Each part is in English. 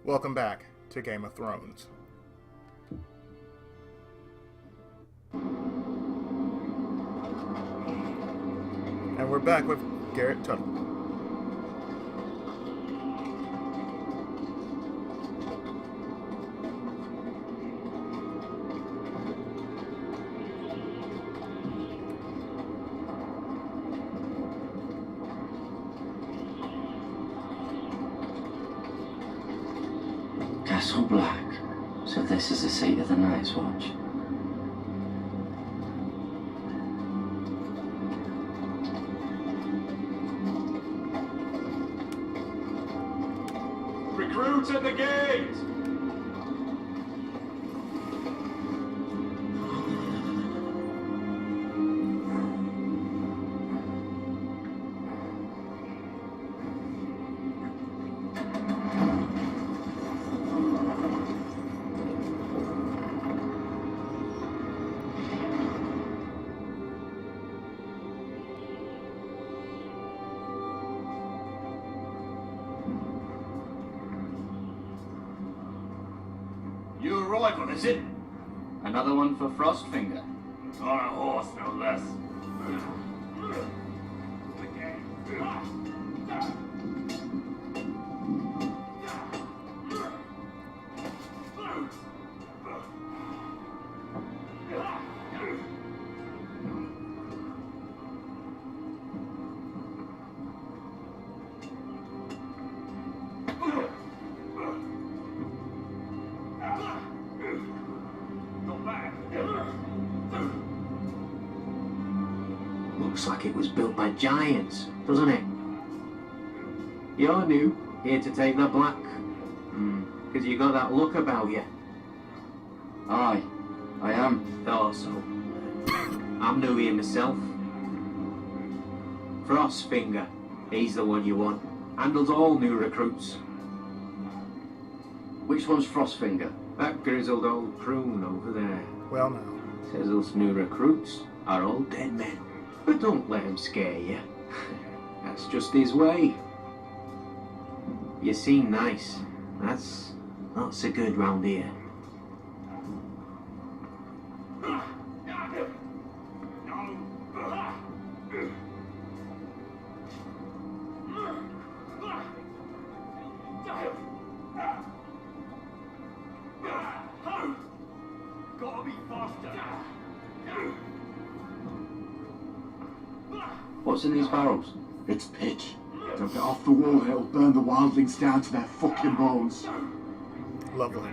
Welcome back to Game of Thrones. And we're back with Garrett Tuttle. Castle Black. So this is the seat of the Night's Watch. Recruits at the gate! New arrival, is it? Another one for Frostfinger. On a horse, no less. Looks like it was built by giants, doesn't it? You're new, here to take the black. Because you got that look about you. Aye, I am. Thought so. I'm new here myself. Frostfinger, he's the one you want. Handles all new recruits. Which one's Frostfinger? That grizzled old prune over there. Well, now. Says us new recruits are all dead men. But don't let him scare you. That's just his way. You seem nice. That's not so good round here. Gotta be faster. What's in these barrels? It's pitch. Don't get off the wall, it'll burn the wildlings down to their fucking bones. Lovely.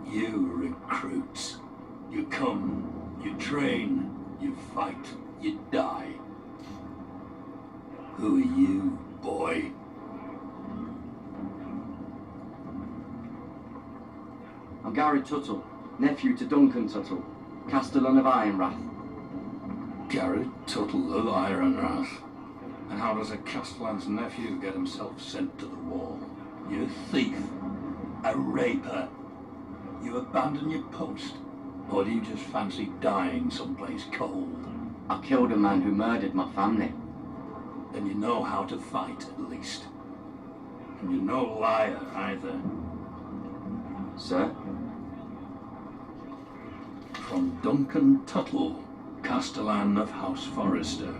You recruits. You come, you train, you fight, you die. Who are you, boy? I'm Gary Tuttle, nephew to Duncan Tuttle, Castellan of Ironrath. Garrett Tuttle of Ironrath. And how does a Castellan's nephew get himself sent to the wall? You thief. A raper. You abandon your post? Or do you just fancy dying someplace cold? I killed a man who murdered my family. Then you know how to fight, at least. And you're no liar, either. Sir? From Duncan Tuttle, Castellan of House Forrester.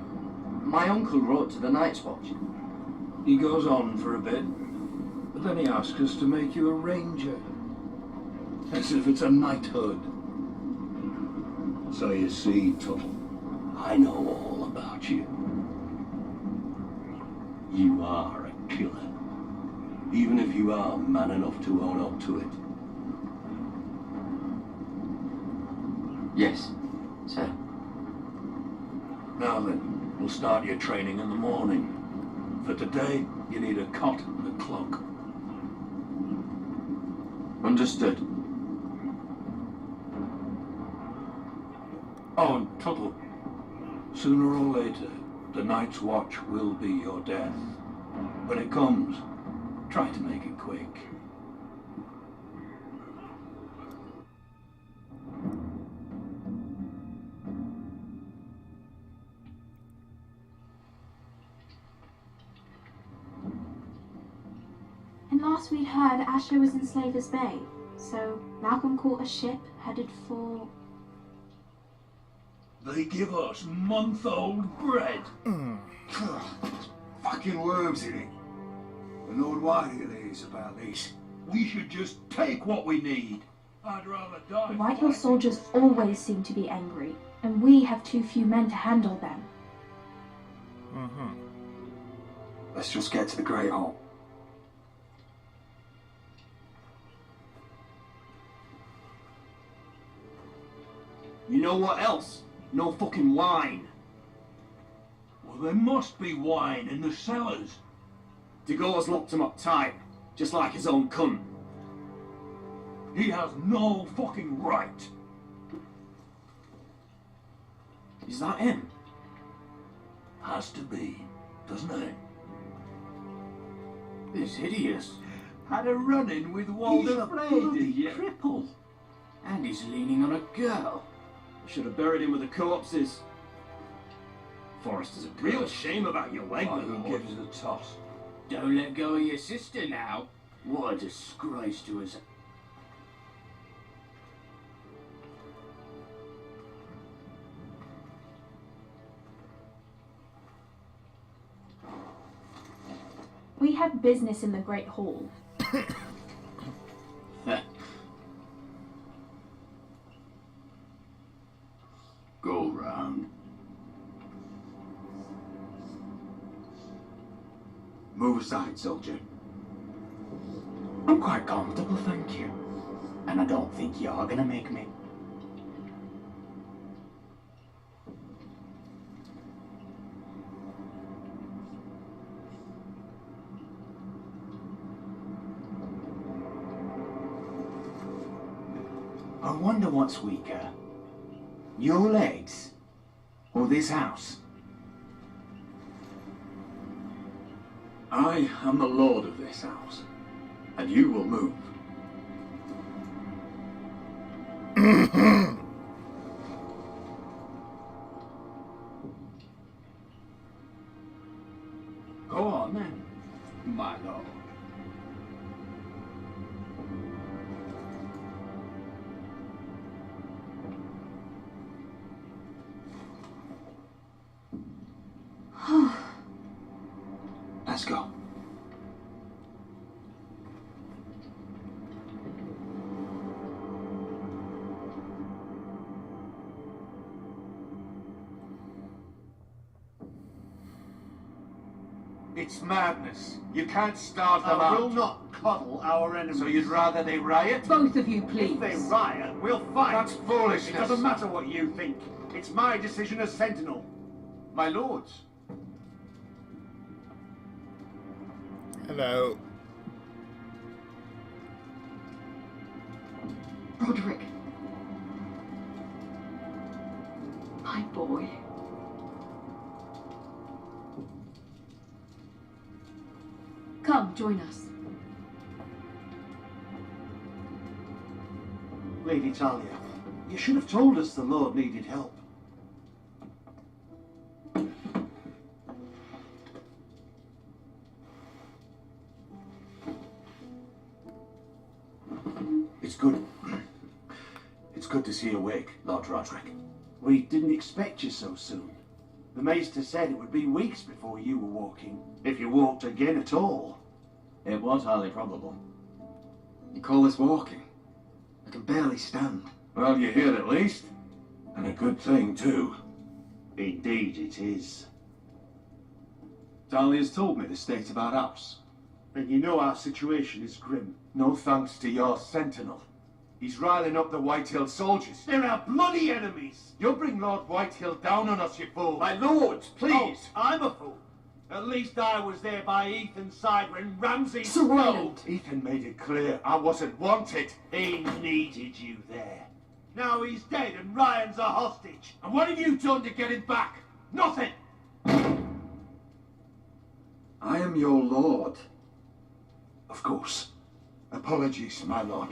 My uncle wrote to the Night's Watch. He goes on for a bit, but then he asks us to make you a ranger. As if it's a knighthood. So you see, Tuttle, I know all about you. You are a killer. Even if you are man enough to own up to it. Yes, sir. Now then, we'll start your training in the morning. For today, you need a cot and a cloak. Understood. Oh, and Tuttle. Sooner or later, the Night's Watch will be your death. When it comes, try to make it quick. And last we'd heard, Asher was in Slaver's Bay, so Malcolm caught a ship headed for... They give us month-old bread. Fucking worms in it. And Lord Whitehill is about this. We should just take what we need. I'd rather die. The Whitehill soldiers always seem to be angry, and we have too few men to handle them. Mm-hmm. Let's just get to the Great Hall. You know what else? No fucking wine. Well, there must be wine in the cellars. Dagor's locked him up tight, just like his own cunt. He has no fucking right. Is that him? Has to be, doesn't it? It's hideous. Had a run-in with Walder He's a Frey, bloody did you? cripple. And he's leaning on a girl. I should have buried him with the corpses. Forrester's a real shame about your leg, Oh, my who lord. gives it a toss? Don't let go of your sister now. What a disgrace to us. We have business in the Great Hall. Go round. Move aside, soldier. I'm quite comfortable, thank you. And I don't think you're gonna make me. I wonder what's weaker. Your legs? Or this house? I am the lord of this house, and you will move. Go on then, my lord. Let's go. It's madness. You can't starve them I out. will not coddle our enemies. So you'd rather they riot? Both of you, please. If they riot, we'll fight. That's foolishness. It doesn't matter what you think. It's my decision as Sentinel. My lords. Hello. Roderick. My boy. Come, join us. Lady Talia, you should have told us the Lord needed help. It's good. It's good to see you awake, Lord Roderick. We didn't expect you so soon. The Maester said it would be weeks before you were walking, if you walked again at all. It was highly probable. You call this walking? I can barely stand. Well, you're here at least. And a good thing, too. Indeed it is. Dahlia's told me the state of our house. And you know our situation is grim. No thanks to your sentinel. He's riling up the Whitehill soldiers. They're our bloody enemies! You'll bring Lord Whitehill down on us, you fool. My lords, please! Oh, I'm a fool. At least I was there by Ethan's side when Ramsay... Sir Roland! Ethan made it clear I wasn't wanted. He needed you there. Now he's dead and Ryan's a hostage. And what have you done to get him back? Nothing! I am your lord. Of course. Apologies, my lord.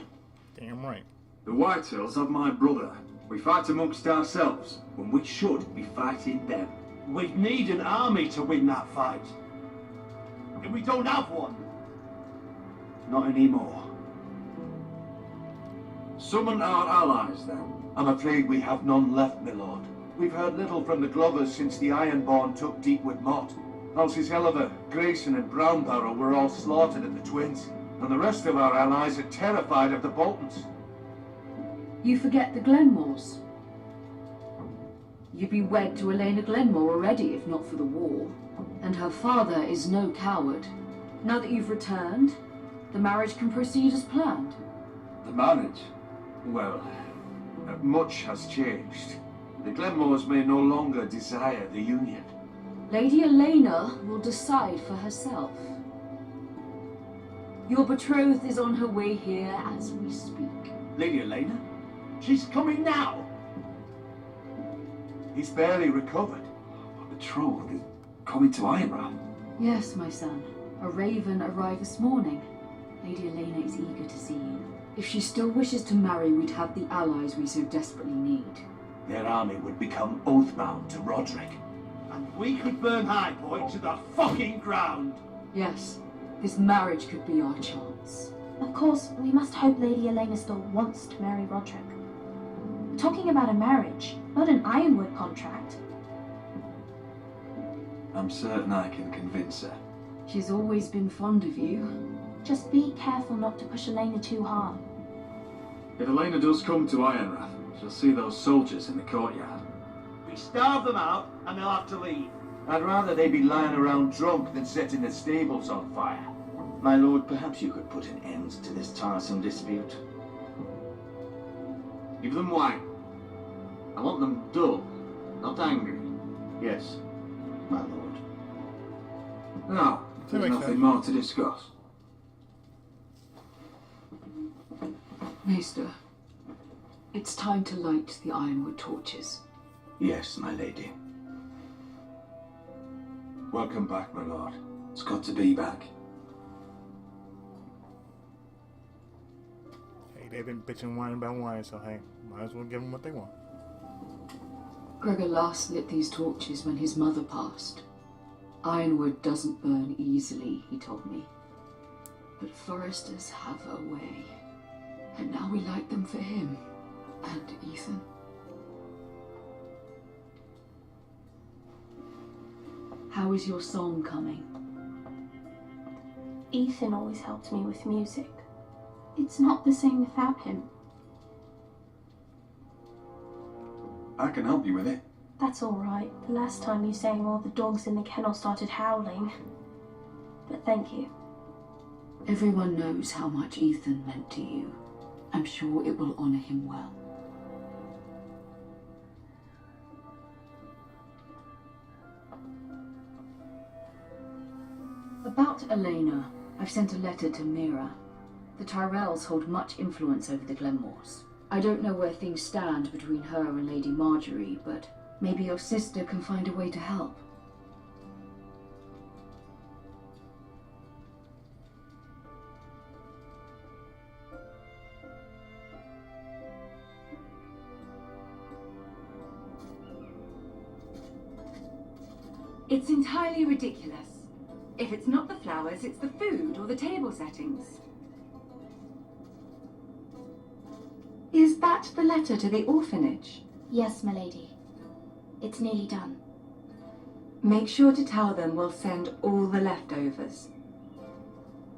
Damn right. The Whitehills have my brother. We fight amongst ourselves when we should be fighting them. We'd need an army to win that fight. And we don't have one. Not anymore. Summon our allies, then. I'm afraid we have none left, my lord. We've heard little from the Glovers since the Ironborn took Deepwood Motte. Houses Helliver, Grayson and Brownbarrow were all slaughtered at the Twins. And the rest of our allies are terrified of the Boltons. You forget the Glenmores. You'd be wed to Elena Glenmore already if not for the war. And her father is no coward. Now that you've returned, the marriage can proceed as planned. The marriage? Well, much has changed. The Glenmores may no longer desire the union. Lady Elena will decide for herself. Your betrothed is on her way here as we speak. Lady Elena? She's coming now! He's barely recovered. My betrothed is coming to Ironrath. Yes, my son. A raven arrived this morning. Lady Elena is eager to see you. If she still wishes to marry, we'd have the allies we so desperately need. Their army would become oathbound to Roderick. And we could burn High Point to the fucking ground! Yes, this marriage could be our chance. Of course, we must hope Lady Elena still wants to marry Roderick. We're talking about a marriage, not an Ironwood contract. I'm certain I can convince her. She's always been fond of you. Just be careful not to push Elena too hard. If Elena does come to Ironrath, she'll see those soldiers in the courtyard. We starve them out, and they'll have to leave. I'd rather they be lying around drunk than setting the stables on fire. My lord, perhaps you could put an end to this tiresome dispute. Give them wine. I want them dull, not angry. Yes, my lord. Now, there's makes nothing sense. more to discuss. Maester, it's time to light the Ironwood torches. Yes, my lady. Welcome back, my lord. It's good to be back. Hey, they've been bitching whining about wine, so hey, might as well give them what they want. Gregor last lit these torches when his mother passed. Ironwood doesn't burn easily, he told me. But foresters have a way. And now we light them for him and Ethan. How is your song coming? Ethan always helped me with music. It's not the same without him. I can help you with it. That's all right. The last time you sang, all the dogs in the kennel started howling. But thank you. Everyone knows how much Ethan meant to you. I'm sure it will honor him well. About Elena, I've sent a letter to Mira. The Tyrells hold much influence over the Glenmores. I don't know where things stand between her and Lady Marjorie, but maybe your sister can find a way to help. It's entirely ridiculous. If it's not the flowers, it's the food or the table settings. Is that the letter to the orphanage? Yes, my lady. It's nearly done. Make sure to tell them we'll send all the leftovers.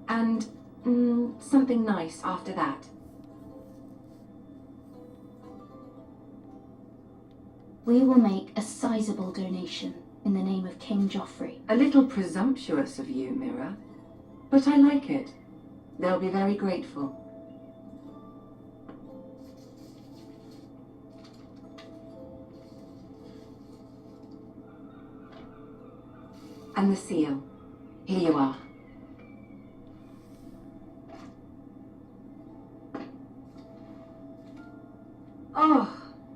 And something nice after that. We will make a sizable donation in the name of King Joffrey. A little presumptuous of you, Mira. But I like it. They'll be very grateful. And the seal. Here you are. Oh,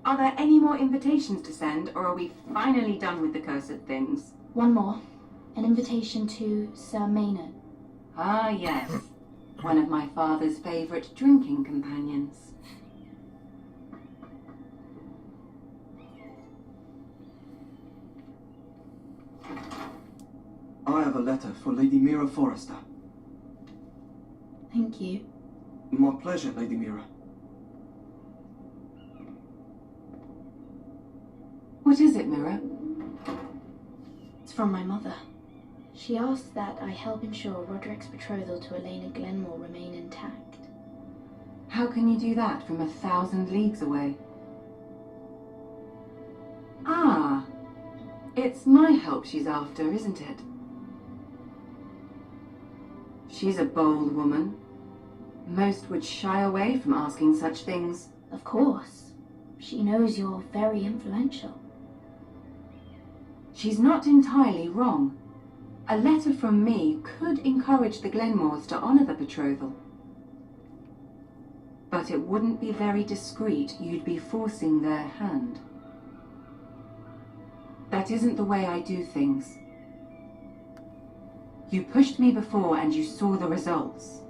are there any more invitations to send, or are we finally done with the cursed things? One more. An invitation to Sir Maynard. Ah, yes. One of my father's favourite drinking companions. I have a letter for Lady Mira Forrester. Thank you. My pleasure, Lady Mira. What is it, Mira? It's from my mother. She asked that I help ensure Roderick's betrothal to Elena Glenmore remain intact. How can you do that from 1,000 leagues away? Ah, it's my help she's after, isn't it? She's a bold woman. Most would shy away from asking such things. Of course. She knows you're very influential. She's not entirely wrong. A letter from me could encourage the Glenmores to honor the betrothal. But it wouldn't be very discreet. You'd be forcing their hand. That isn't the way I do things. You pushed me before and you saw the results.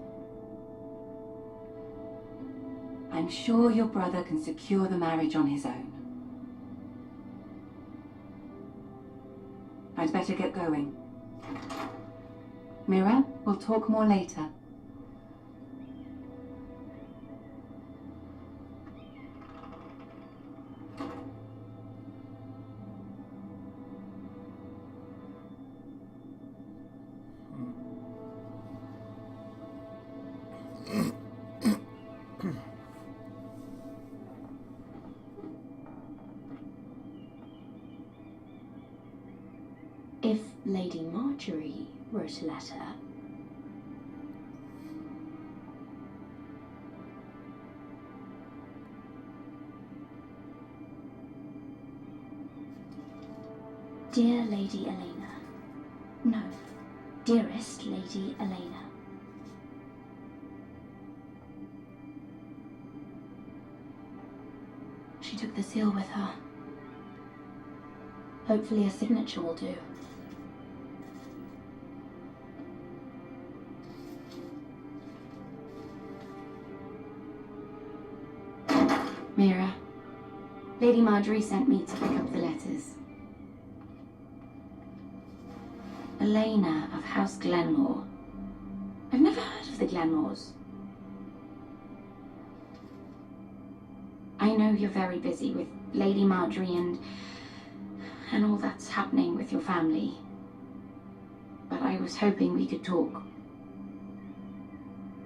I'm sure your brother can secure the marriage on his own. I'd better get going. Mira, we'll talk more later. If Lady Marjorie wrote a letter, Dear Lady Elena. No, dearest Lady Elena. She took the seal with her. Hopefully a signature will do. Mira, Lady Marjorie sent me to pick up the letters. Elena of House Glenmore. I've never heard of the Glenmores. I know you're very busy with Lady Marjorie and all that's happening with your family. But I was hoping we could talk.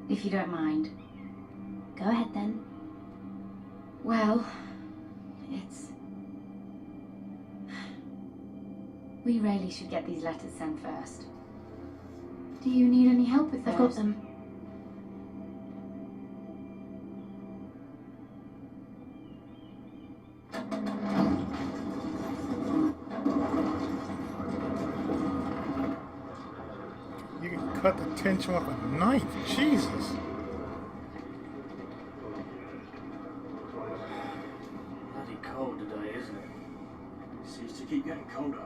If you don't mind. Go ahead then. Well, we really should get these letters sent first. Do you need any help with those? I've got them. You can cut the tension with a knife. Jesus. Bloody cold today, isn't it? Seems to keep getting colder.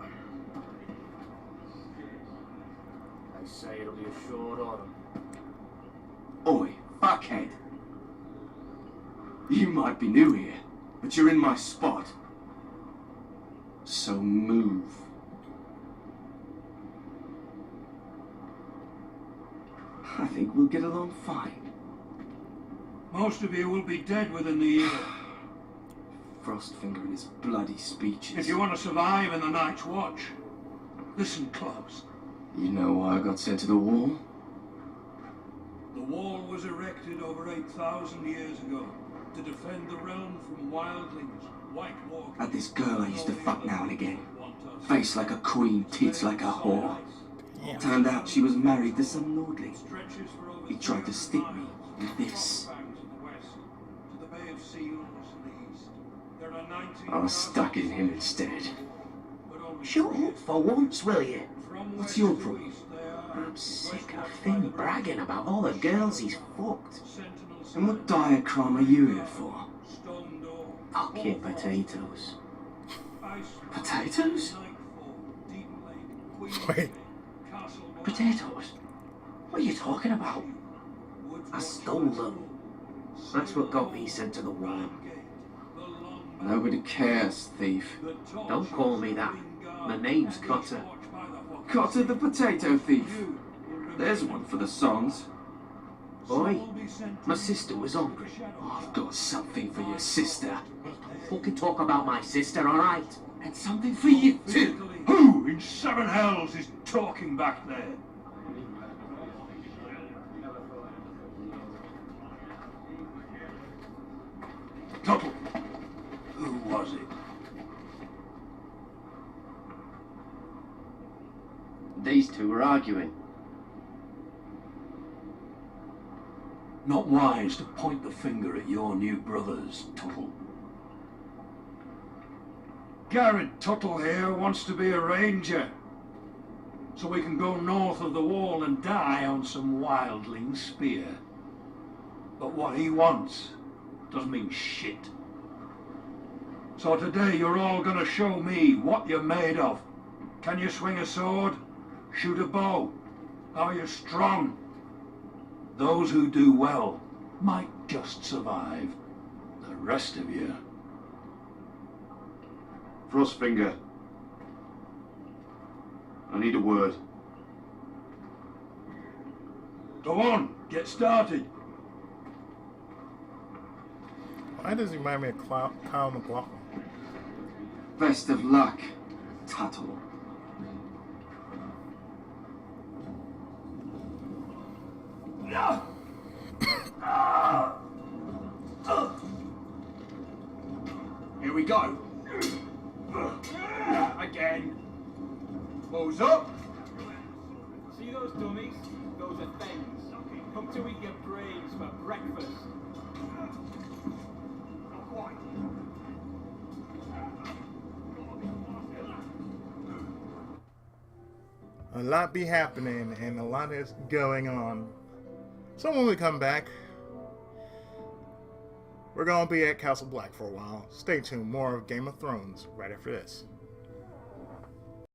They say it'll be a short autumn. Oi, fuckhead. You might be new here, but you're in my spot. So move. I think we'll get along fine. Most of you will be dead within the year. Frostfinger and his bloody speeches. If you want to survive in the Night's Watch, listen close. You know why I got sent to the wall? The wall was erected over 8,000 years ago to defend the realm from wildlings, white walkers. Had this girl I used to fuck now and again. Face like a queen, tits like a whore. Yeah. Turned out she was married to some lordling. He tried to stick me with this. I was stuck in him instead. Shut up for once, will you? What's your problem? I'm sick of Finn bragging about all the girls he's fucked. And what dire crime are you here for? Fucking potatoes. Potatoes? Wait. Potatoes? What are you talking about? I stole them. That's what got me sent to the wall. Nobody cares, thief. Don't call me that. My name's Cotter. Cotter the potato thief. There's one for the songs. Boy, my sister was hungry. Oh, I've got something for your sister. Don't fucking talk about my sister, alright? And something for you too. Who in seven hells is talking back there? Tuttle, who was it? These two were arguing. Not wise to point the finger at your new brothers, Tuttle. Garrett Tuttle here wants to be a ranger, so we can go north of the wall and die on some wildling spear. But what he wants doesn't mean shit. So today you're all gonna show me what you're made of. Can you swing a sword? Shoot a bow? Are you strong? Those who do well might just survive. The rest of you... Frostfinger. I need a word. Go on, get started. Why does he remind me of Kyle McLaughlin? Best of luck, Tuttle. Here we go. Again. Balls up. See those dummies? Those are things. Come to eat your brains for breakfast. Not quite. A lot be happening and a lot is going on. So when we come back, we're going to be at Castle Black for a while. Stay tuned. More of Game of Thrones right after this.